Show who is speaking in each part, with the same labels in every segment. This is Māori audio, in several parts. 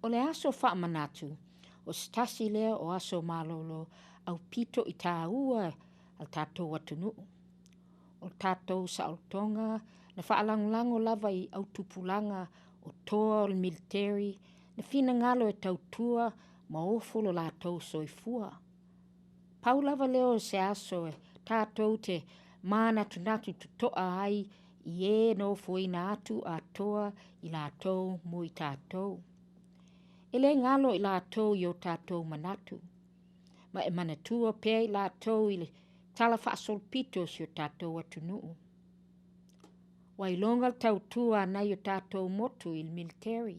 Speaker 1: O le aso whaamanatu, o stasi lea o aso malolo au pito i tā ua al tātou atunuu. O tātou sa o tonga, na whaalangulango lava i au tupulanga o toa o le military, na whina ngalo e tautua ma ofolo lātou soifua. Pau lava leo se aso e tātou te mana tunatu tutoa ai i e no fuina atu a toa i lātou mui tātou. Ele ngalo i lātou i o tātou manatu. Ma e manatua pea i lātou i le tala whaasolpito si o tātou atunuu. Wailonga tautua nei o tātou motu i le military.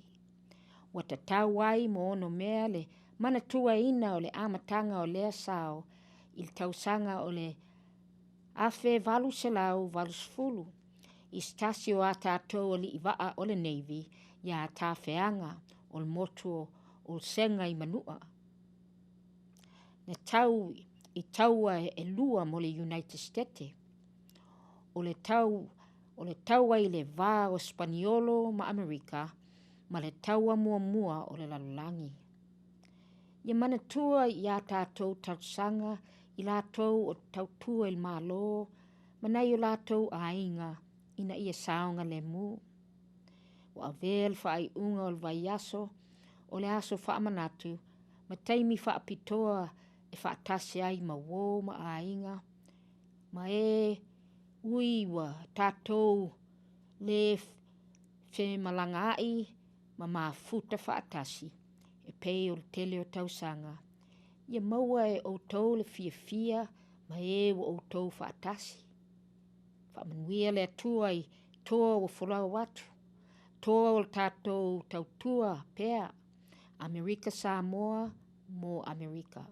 Speaker 1: Wata tau wai mo ono mea le manatua ina o le amatanga o lea sao i le tausanga o le afe valu selau valu sfulu. I stasi o a tātou o li iwaa o le Navy ia tā feanga o le motu o le senga i manua. Ne tau i taua e lua mo le United States. O le taua i le vā o Spaniolo ma Amerika, ma le taua mua o le lalulangi. Ia manatua i a tātou tausanga i lātou o tautua il mālo, manai o lātou a inga ina ia saonga le mu. O a vel whai unga o le vai aso, o le aso whaamanatu, ma taimi whaapitoa e whaatasi ai ma wō ma a inga, ma e uiwa tātou le whe malanga ai ma futa whaatasi e pei o le tele o tausanga. Ia maua e o tau le fia ma e o tau whaatasi. Whaamanuia le atua i toa o wholau atu. Toa o tātou tautua pea. Amerika Samoa mo Amerika.